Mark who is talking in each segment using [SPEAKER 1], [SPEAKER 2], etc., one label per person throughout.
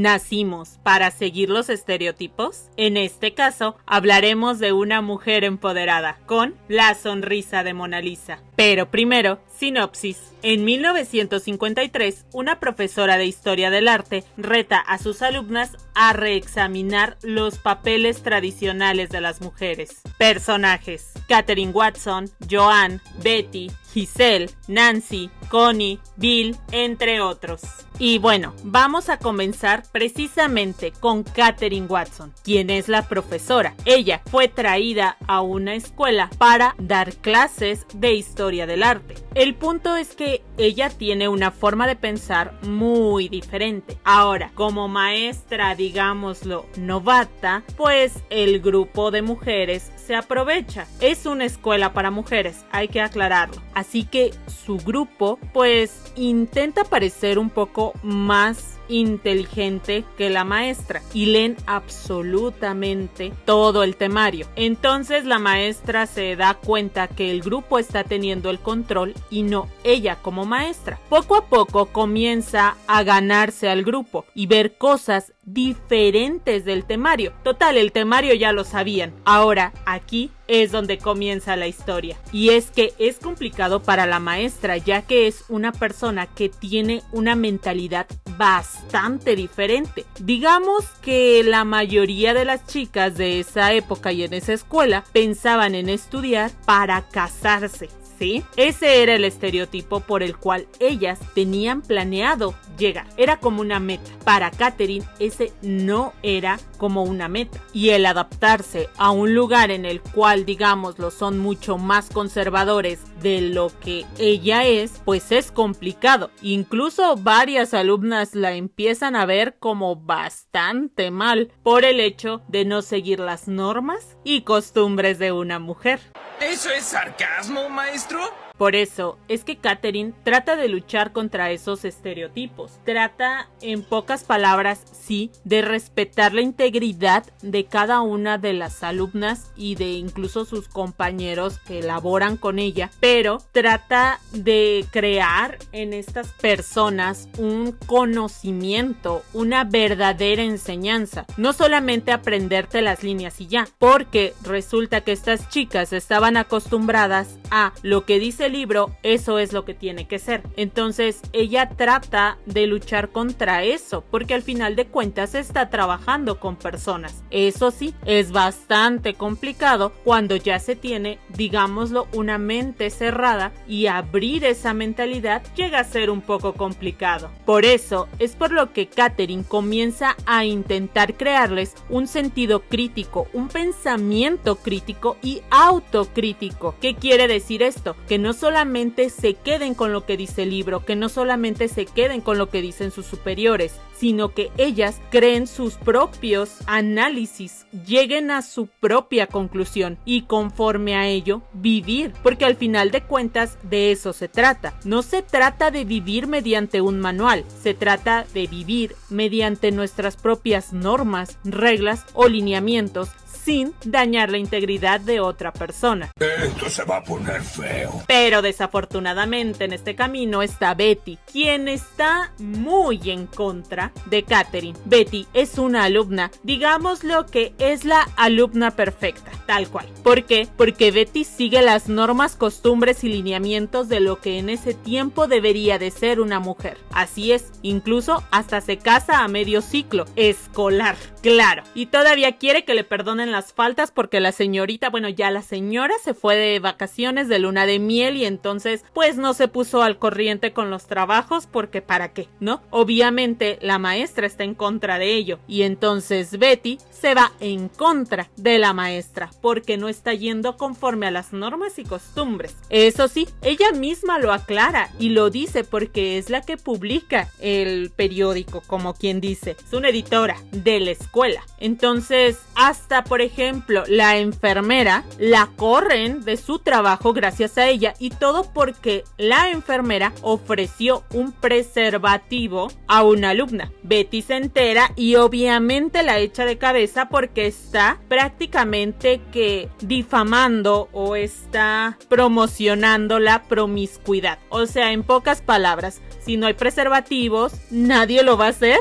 [SPEAKER 1] ¿Nacimos para seguir los estereotipos? En este caso, hablaremos de una mujer empoderada, con la sonrisa de Mona Lisa. Pero primero, sinopsis. En 1953, una profesora de Historia del Arte reta a sus alumnas a reexaminar los papeles tradicionales de las mujeres. Personajes: Katherine Watson, Joan, Betty, Giselle, Nancy, Connie, Bill, entre otros. Y bueno, vamos a comenzar precisamente con Katherine Watson, quien es la profesora. Ella fue traída a una escuela para dar clases de Historia del Arte. El punto es que ella tiene una forma de pensar muy diferente. Ahora, como maestra, digámoslo, novata, pues el grupo de mujeres se aprovecha. Es una escuela para mujeres, hay que aclararlo. Así que su grupo, pues, intenta parecer un poco más inteligente que la maestra y leen absolutamente todo el temario. Entonces la maestra se da cuenta que el grupo está teniendo el control y no ella como maestra. Poco a poco comienza a ganarse al grupo y ver cosas diferentes del temario. Total, el temario ya lo sabían. Ahora aquí es donde comienza la historia. Y es que es complicado para la maestra, ya que es una persona que tiene una mentalidad bastante diferente. Digamos que la mayoría de las chicas de esa época y en esa escuela pensaban en estudiar para casarse. ¿Sí? Ese era el estereotipo por el cual ellas tenían planeado llegar. Era como una meta. Para Katherine, ese no era como una meta. Y el adaptarse a un lugar en el cual, digámoslo, son mucho más conservadores de lo que ella es, pues es complicado. Incluso varias alumnas la empiezan a ver como bastante mal por el hecho de no seguir las normas y costumbres de una mujer.
[SPEAKER 2] ¿Eso es sarcasmo, maestro?
[SPEAKER 1] Por eso es que Katherine trata de luchar contra esos estereotipos. Trata, en pocas palabras, sí, de respetar la integridad de cada una de las alumnas y de incluso sus compañeros que laboran con ella, pero trata de crear en estas personas un conocimiento, una verdadera enseñanza. No solamente aprenderte las líneas y ya, porque resulta que estas chicas estaban acostumbradas a lo que dice el libro, eso es lo que tiene que ser. Entonces ella trata de luchar contra eso, porque al final de cuentas está trabajando con personas. Eso sí, es bastante complicado cuando ya se tiene, digámoslo, una mente cerrada, y abrir esa mentalidad llega a ser un poco complicado. Por eso es por lo que Katherine comienza a intentar crearles un sentido crítico, un pensamiento crítico y autocrítico. ¿Qué quiere decir esto? Que no solamente se queden con lo que dice el libro, que no solamente se queden con lo que dicen sus superiores, sino que ellas creen sus propios análisis, lleguen a su propia conclusión y conforme a ello vivir, porque al final de cuentas de eso se trata. No se trata de vivir mediante un manual, se trata de vivir mediante nuestras propias normas, reglas o lineamientos, sin dañar la integridad de otra persona.
[SPEAKER 2] Esto se va a poner feo.
[SPEAKER 1] Pero desafortunadamente en este camino está Betty, quien está muy en contra de Katherine. Betty es una alumna, digámoslo que es la alumna perfecta, tal cual. ¿Por qué? Porque Betty sigue las normas, costumbres y lineamientos de lo que en ese tiempo debería de ser una mujer. Así es, incluso hasta se casa a medio ciclo escolar, claro. Y todavía quiere que le perdonen las faltas porque la señorita, bueno, ya la señora se fue de vacaciones de luna de miel y entonces pues no se puso al corriente con los trabajos porque ¿para qué? ¿No? Obviamente la maestra está en contra de ello y entonces Betty se va en contra de la maestra porque no está yendo conforme a las normas y costumbres. Eso sí, ella misma lo aclara y lo dice porque es la que publica el periódico, como quien dice, es una editora de la escuela. Entonces, hasta por ejemplo, la enfermera la corren de su trabajo gracias a ella y todo porque la enfermera ofreció un preservativo a una alumna. Betty se entera y obviamente la echa de cabeza porque está prácticamente que difamando o está promocionando la promiscuidad. O sea, en pocas palabras, si no hay preservativos, nadie lo va a hacer.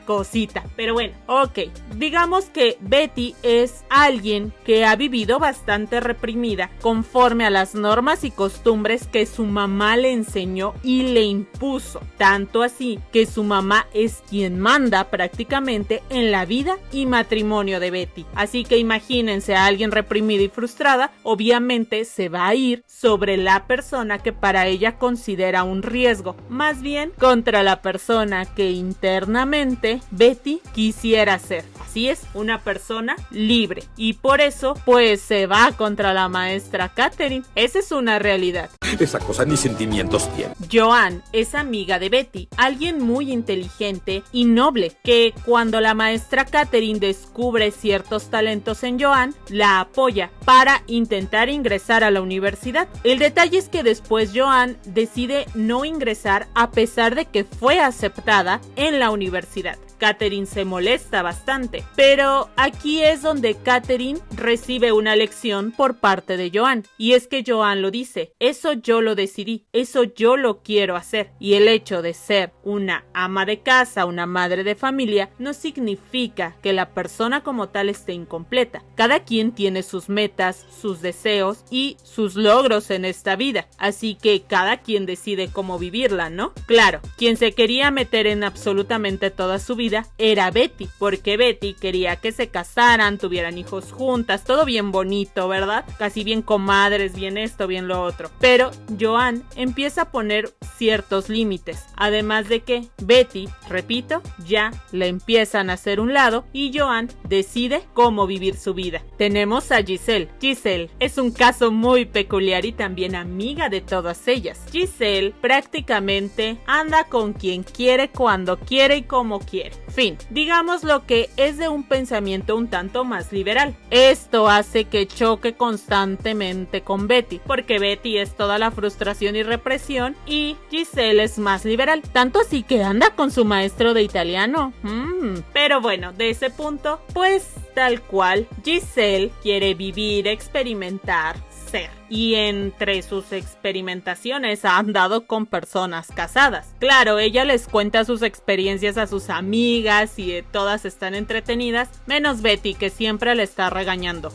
[SPEAKER 1] Cosita. Pero bueno, ok. Digamos que Betty es alguien que ha vivido bastante reprimida conforme a las normas y costumbres que su mamá le enseñó y le impuso. Tanto así que su mamá es quien manda prácticamente en la vida y matrimonio de Betty. Así que imagínense a alguien reprimida y frustrada, obviamente se va a ir sobre la persona que para ella considera un riesgo, más bien contra la persona que internamente Betty quisiera ser. Así es, una persona libre. Y por eso, pues se va contra la maestra Catherine. Esa es una realidad.
[SPEAKER 3] Esa cosa ni sentimientos tiene.
[SPEAKER 1] Joanne es amiga de Betty, alguien muy inteligente y noble, que cuando la maestra Catherine descubre ciertos talentos en Joanne, la apoya para intentar ingresar a la universidad. El detalle es que después Joanne decide no ingresar a pesar de que fue aceptada en la universidad. Catherine se molesta bastante, pero aquí es donde Catherine recibe una lección por parte de Joanne, y es que Joanne lo dice: eso yo lo decidí, eso yo lo quiero hacer, y el hecho de ser una ama de casa, una madre de familia, no significa que la persona como tal esté incompleta. Cada quien tiene sus metas, sus deseos y sus logros en esta vida, así que cada quien decide cómo vivirla, ¿no? Claro, quien se quería meter en absolutamente toda su vida era Betty, porque Betty quería que se casaran, tuvieran hijos juntas, todo bien bonito, ¿verdad? Casi bien comadres, bien esto, bien lo otro. Pero Joanne empieza a poner ciertos límites, además de que Betty, repito, ya le empiezan a hacer un lado y Joanne decide cómo vivir su vida. Tenemos a Giselle. Giselle es un caso muy peculiar y también amiga de todas ellas. Giselle prácticamente anda con quien quiere, cuando quiere y como quiere. Fin, digamos lo que es de un pensamiento un tanto más liberal. Esto hace que choque constantemente con Betty, porque Betty es toda la frustración y represión y Giselle es más liberal, tanto así que anda con su maestro de italiano. Pero bueno, de ese punto, pues tal cual, Giselle quiere vivir, experimentar, ser. Y entre sus experimentaciones ha andado con personas casadas. Claro, ella les cuenta sus experiencias a sus amigas y todas están entretenidas, menos Betty, que siempre le está regañando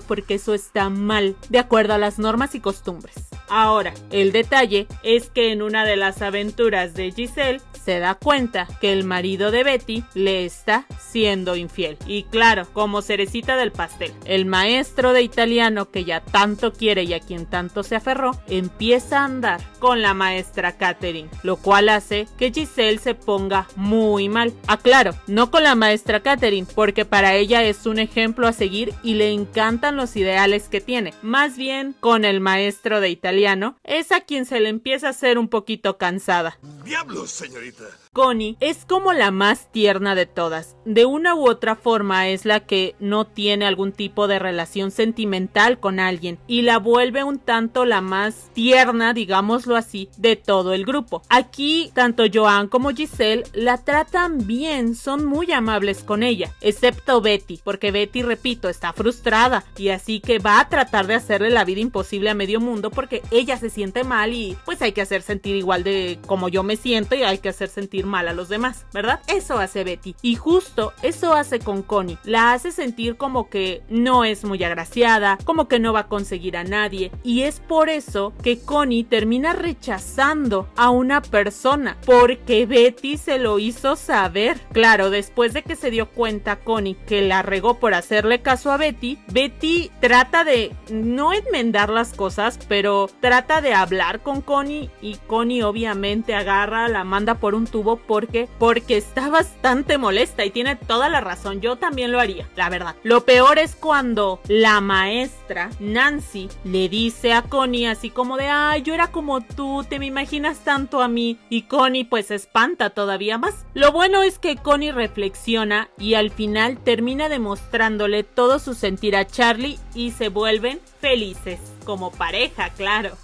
[SPEAKER 1] porque eso está mal, de acuerdo a las normas y costumbres. Ahora, el detalle es que en una de las aventuras de Giselle se da cuenta que el marido de Betty le está siendo infiel. Y claro, como cerecita del pastel, el maestro de italiano que ya tanto quiere y a quien tanto se aferró, empieza a andar con la maestra Catherine, lo cual hace que Giselle se ponga muy mal. Claro, no con la maestra Catherine, porque para ella es un ejemplo a seguir y le encantan los ideales que tiene. Más bien con el maestro de italiano, es a quien se le empieza a hacer un poquito cansada.
[SPEAKER 2] ¡Diablos, señorita!
[SPEAKER 1] Connie es como la más tierna de todas. De una u otra forma es la que no tiene algún tipo de relación sentimental con alguien y la vuelve un tanto la más tierna, digámoslo así, de todo el grupo. Aquí tanto Joanne como Giselle la tratan bien, son muy amables con ella, excepto Betty, porque Betty, repito, está frustrada y así que va a tratar de hacerle la vida imposible a medio mundo porque ella se siente mal y pues hay que hacer sentir igual de como yo me siento y hay que hacer sentir mal a los demás, ¿verdad? Eso hace Betty. Y justo eso hace con Connie. La hace sentir como que no es muy agraciada, como que no va a conseguir a nadie. Y es por eso que Connie termina rechazando a una persona, porque Betty se lo hizo saber. Claro, después de que se dio cuenta Connie que la regó por hacerle caso a Betty, Betty trata de no enmendar las cosas, pero trata de hablar con Connie y Connie obviamente agarra, la manda por un tubo porque está bastante molesta y tiene toda la razón. Yo también lo haría, la verdad. Lo peor es cuando la maestra Nancy le dice a Connie así como de ay, yo era como tú, te me imaginas tanto a mí, y Connie pues se espanta todavía más. Lo bueno es que Connie reflexiona y al final termina demostrándole todo su sentir a Charlie y se vuelven felices como pareja, claro.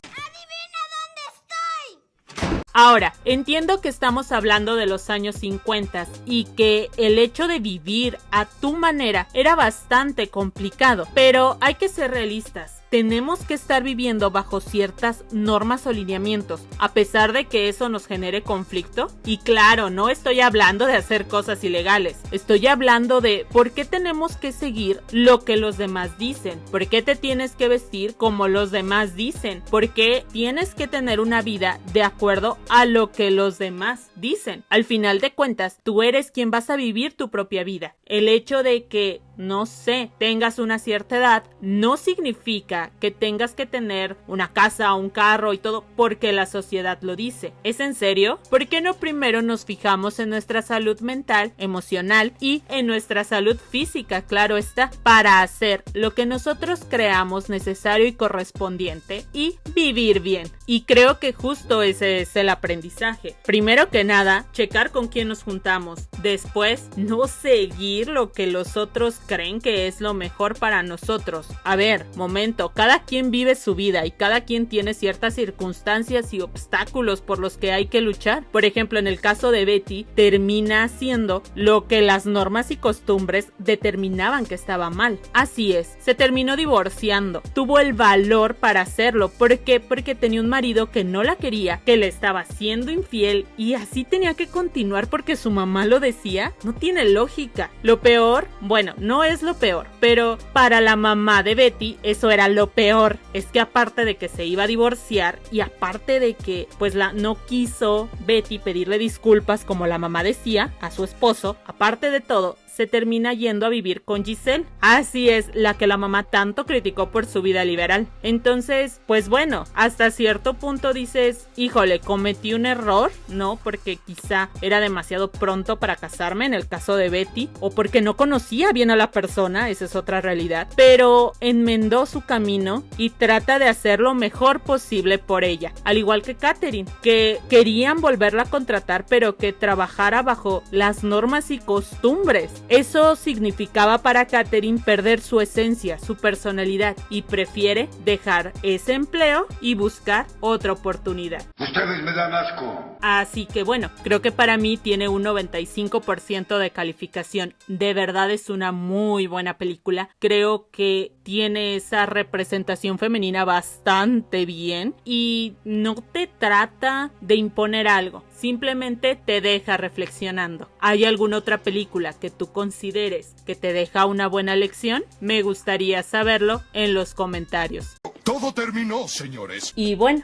[SPEAKER 1] Ahora, entiendo que estamos hablando de los años 50 y que el hecho de vivir a tu manera era bastante complicado, pero hay que ser realistas. tenemos que estar viviendo bajo ciertas normas o lineamientos, a pesar de que eso nos genere conflicto. Y claro, no estoy hablando de hacer cosas ilegales, estoy hablando de por qué tenemos que seguir lo que los demás dicen, por qué te tienes que vestir como los demás dicen, por qué tienes que tener una vida de acuerdo a lo que los demás dicen. Al final de cuentas, tú eres quien vas a vivir tu propia vida. El hecho de que, no sé, tengas una cierta edad no significa que tengas que tener una casa, un carro y todo porque la sociedad lo dice. ¿Es en serio? ¿Por qué no primero nos fijamos en nuestra salud mental, emocional y en nuestra salud física, claro está, para hacer lo que nosotros creamos necesario y correspondiente y vivir bien? Y creo que justo ese es el aprendizaje. Primero que nada, checar con quién nos juntamos. Después, no seguir lo que los otros creen que es lo mejor para nosotros. A ver, momento, cada quien vive su vida y cada quien tiene ciertas circunstancias y obstáculos por los que hay que luchar. Por ejemplo, en el caso de Betty, termina haciendo lo que las normas y costumbres determinaban que estaba mal. Así es, se terminó divorciando. Tuvo el valor para hacerlo. ¿Por qué? Porque tenía un marido que no la quería, que le estaba siendo infiel y así tenía que continuar porque su mamá lo decía. No tiene lógica. Lo peor, bueno, no es lo peor, pero para la mamá de Betty eso era lo peor. Es que aparte de que se iba a divorciar y aparte de que pues no quiso Betty pedirle disculpas como la mamá decía a su esposo, aparte de todo, se termina yendo a vivir con Giselle. Así es, la que la mamá tanto criticó por su vida liberal. Entonces, pues bueno, hasta cierto punto dices, híjole, cometí un error, ¿no? Porque quizá era demasiado pronto para casarme en el caso de Betty, o porque no conocía bien a la persona, esa es otra realidad, pero enmendó su camino y trata de hacer lo mejor posible por ella. Al igual que Catherine, que querían volverla a contratar, pero que trabajara bajo las normas y costumbres. Eso significaba para Catherine perder su esencia, su personalidad, y prefiere dejar ese empleo y buscar otra oportunidad.
[SPEAKER 4] Ustedes me dan asco.
[SPEAKER 1] Así que bueno, creo que para mí tiene un 95% de calificación. De verdad es una muy buena película. Creo que tiene esa representación femenina bastante bien y no te trata de imponer algo. Simplemente te deja reflexionando. ¿Hay alguna otra película que tú consideres que te deja una buena lección? Me gustaría saberlo en los comentarios.
[SPEAKER 4] Todo terminó, señores.
[SPEAKER 1] Y bueno,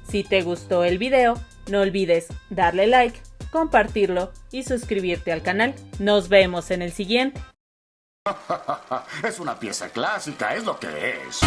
[SPEAKER 1] si te gustó el video, no olvides darle like, compartirlo y suscribirte al canal. Nos vemos en el siguiente.
[SPEAKER 4] Es una pieza clásica, es lo que es.